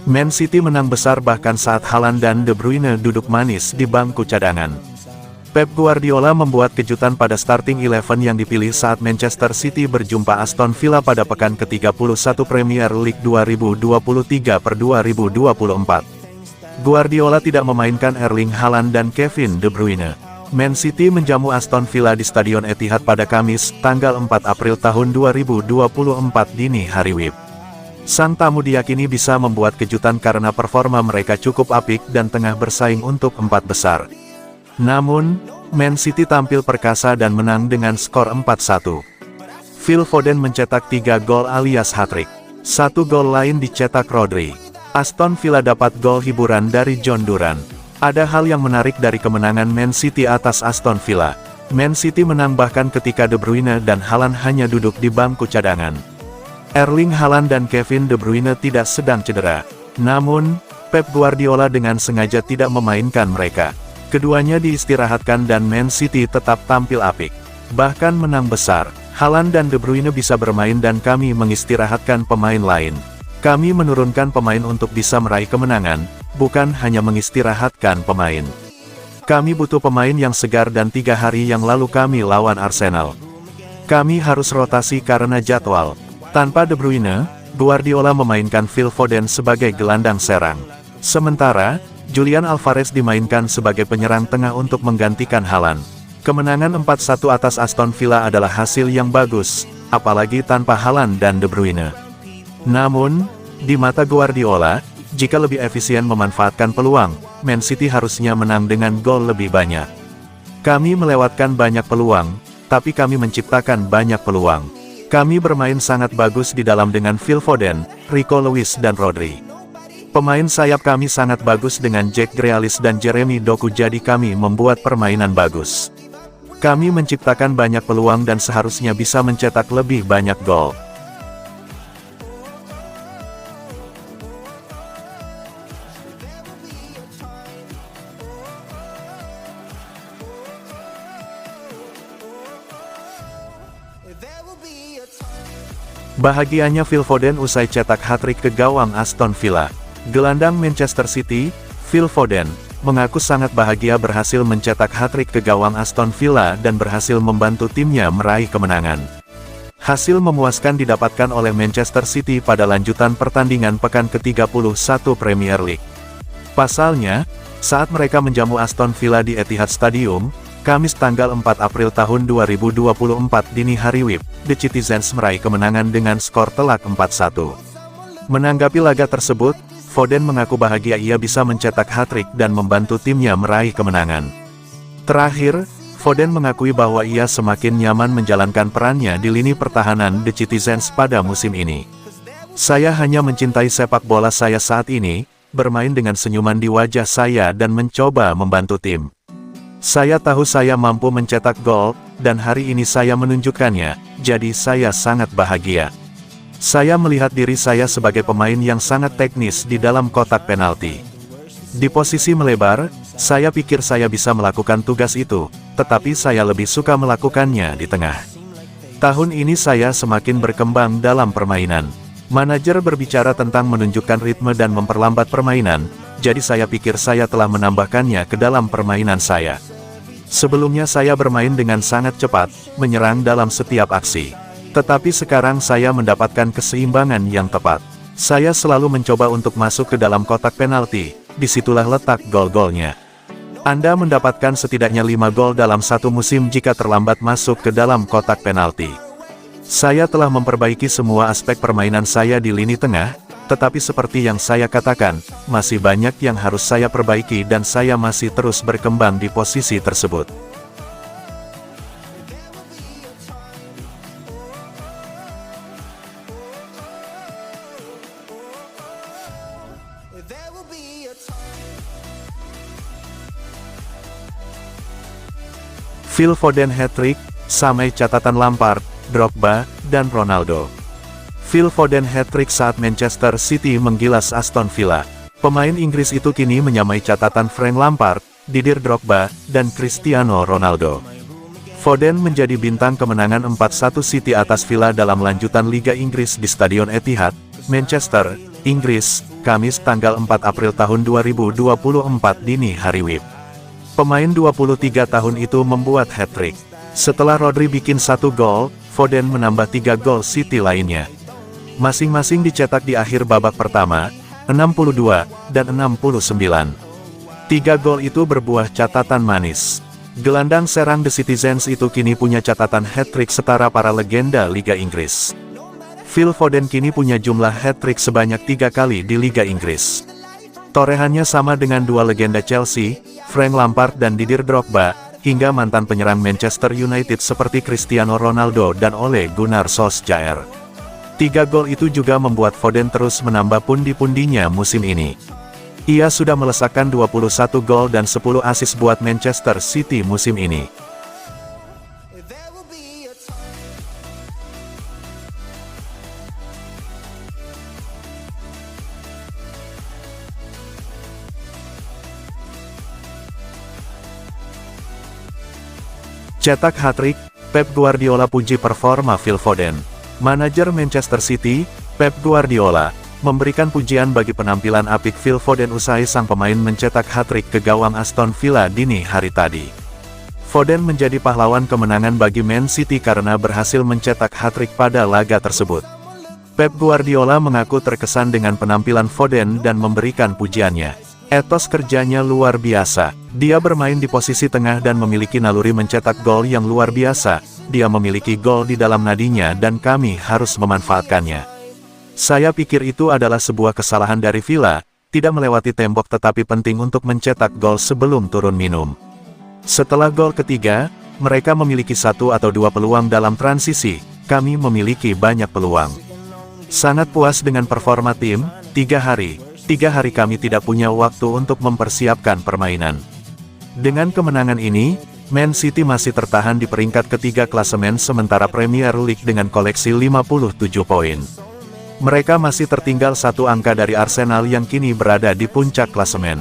Man City menang besar bahkan saat Haaland dan De Bruyne duduk manis di bangku cadangan. Pep Guardiola membuat kejutan pada starting 11 yang dipilih saat Manchester City berjumpa Aston Villa pada pekan ke-31 Premier League 2023/2024. Guardiola tidak memainkan Erling Haaland dan Kevin De Bruyne. Man City menjamu Aston Villa di Stadion Etihad pada Kamis, tanggal 4 April tahun 2024 dini hari WIB. Sang tamu diyakini bisa membuat kejutan karena performa mereka cukup apik dan tengah bersaing untuk 4 besar. Namun, Man City tampil perkasa dan menang dengan skor 4-1. Phil Foden mencetak 3 gol alias hat-trick. 1 gol lain dicetak Rodri. Aston Villa dapat gol hiburan dari John Duran. Ada hal yang menarik dari kemenangan Man City atas Aston Villa. Man City menang bahkan ketika De Bruyne dan Haaland hanya duduk di bangku cadangan. Erling Haaland dan Kevin De Bruyne tidak sedang cedera. Namun, Pep Guardiola dengan sengaja tidak memainkan mereka. Keduanya diistirahatkan dan Man City tetap tampil apik. Bahkan menang besar. Haaland dan De Bruyne bisa bermain dan kami mengistirahatkan pemain lain. Kami menurunkan pemain untuk bisa meraih kemenangan, bukan hanya mengistirahatkan pemain. Kami butuh pemain yang segar dan 3 hari yang lalu kami lawan Arsenal. Kami harus rotasi karena jadwal. Tanpa De Bruyne, Guardiola memainkan Phil Foden sebagai gelandang serang. Sementara, Julian Alvarez dimainkan sebagai penyerang tengah untuk menggantikan Haaland. Kemenangan 4-1 atas Aston Villa adalah hasil yang bagus, apalagi tanpa Haaland dan De Bruyne. Namun, di mata Guardiola, jika lebih efisien memanfaatkan peluang, Man City harusnya menang dengan gol lebih banyak. Kami melewatkan banyak peluang, tapi kami menciptakan banyak peluang. Kami bermain sangat bagus di dalam dengan Phil Foden, Rico Lewis dan Rodri. Pemain sayap kami sangat bagus dengan Jack Grealish dan Jeremy Doku, jadi kami membuat permainan bagus. Kami menciptakan banyak peluang dan seharusnya bisa mencetak lebih banyak gol. Bahagianya Phil Foden usai cetak hat-trick ke gawang Aston Villa. Gelandang Manchester City, Phil Foden, mengaku sangat bahagia berhasil mencetak hat-trick ke gawang Aston Villa dan berhasil membantu timnya meraih kemenangan. Hasil memuaskan didapatkan oleh Manchester City pada lanjutan pertandingan pekan ke-31 Premier League. Pasalnya, saat mereka menjamu Aston Villa di Etihad Stadium, Kamis tanggal 4 April tahun 2024 dini hari WIB, The Citizens meraih kemenangan dengan skor telak 4-1. Menanggapi laga tersebut, Foden mengaku bahagia ia bisa mencetak hat-trick dan membantu timnya meraih kemenangan. Terakhir, Foden mengakui bahwa ia semakin nyaman menjalankan perannya di lini pertahanan The Citizens pada musim ini. Saya hanya mencintai sepak bola saya saat ini, bermain dengan senyuman di wajah saya dan mencoba membantu tim. Saya tahu saya mampu mencetak gol, dan hari ini saya menunjukkannya, jadi saya sangat bahagia. Saya melihat diri saya sebagai pemain yang sangat teknis di dalam kotak penalti. Di posisi melebar, saya pikir saya bisa melakukan tugas itu, tetapi saya lebih suka melakukannya di tengah. Tahun ini saya semakin berkembang dalam permainan. Manajer berbicara tentang menunjukkan ritme dan memperlambat permainan, jadi saya pikir saya telah menambahkannya ke dalam permainan saya. Sebelumnya saya bermain dengan sangat cepat, menyerang dalam setiap aksi. Tetapi sekarang saya mendapatkan keseimbangan yang tepat. Saya selalu mencoba untuk masuk ke dalam kotak penalti, disitulah letak gol-golnya. Anda mendapatkan setidaknya 5 gol dalam satu musim jika terlambat masuk ke dalam kotak penalti. Saya telah memperbaiki semua aspek permainan saya di lini tengah, tetapi seperti yang saya katakan, masih banyak yang harus saya perbaiki dan saya masih terus berkembang di posisi tersebut. Phil Foden hat-trick, samai catatan Lampard, Drogba, dan Ronaldo. Phil Foden hat-trick saat Manchester City menggilas Aston Villa. Pemain Inggris itu kini menyamai catatan Frank Lampard, Didier Drogba, dan Cristiano Ronaldo. Foden menjadi bintang kemenangan 4-1 City atas Villa dalam lanjutan Liga Inggris di Stadion Etihad, Manchester, Inggris, Kamis tanggal 4 April tahun 2024 dini hari WIB. Pemain 23 tahun itu membuat hat-trick. Setelah Rodri bikin 1 gol, Foden menambah 3 gol City lainnya. Masing-masing dicetak di akhir babak pertama, 62 dan 69. 3 gol itu berbuah catatan manis. Gelandang serang The Citizens itu kini punya catatan hat-trick setara para legenda Liga Inggris. Phil Foden kini punya jumlah hat-trick sebanyak 3 kali di Liga Inggris. Torehannya sama dengan 2 legenda Chelsea, Frank Lampard dan Didier Drogba, hingga mantan penyerang Manchester United seperti Cristiano Ronaldo dan Ole Gunnar Solskjaer. 3 gol itu juga membuat Foden terus menambah pundi-pundinya musim ini. Ia sudah melesakkan 21 gol dan 10 assist buat Manchester City musim ini. Cetak hat-trick, Pep Guardiola puji performa Phil Foden. Manajer Manchester City, Pep Guardiola, memberikan pujian bagi penampilan apik Phil Foden usai sang pemain mencetak hat-trick ke gawang Aston Villa dini hari tadi. Foden menjadi pahlawan kemenangan bagi Man City karena berhasil mencetak hat-trick pada laga tersebut. Pep Guardiola mengaku terkesan dengan penampilan Foden dan memberikan pujiannya. Etos kerjanya luar biasa. Dia bermain di posisi tengah dan memiliki naluri mencetak gol yang luar biasa. Dia memiliki gol di dalam nadinya dan kami harus memanfaatkannya. Saya pikir itu adalah sebuah kesalahan dari Villa, tidak melewati tembok tetapi penting untuk mencetak gol sebelum turun minum. Setelah gol ketiga, mereka memiliki 1 atau 2 peluang dalam transisi, kami memiliki banyak peluang. Sangat puas dengan performa tim, 3 hari kami tidak punya waktu untuk mempersiapkan permainan. Dengan kemenangan ini, Man City masih tertahan di peringkat ketiga klasemen sementara Premier League dengan koleksi 57 poin. Mereka masih tertinggal 1 angka dari Arsenal yang kini berada di puncak klasemen.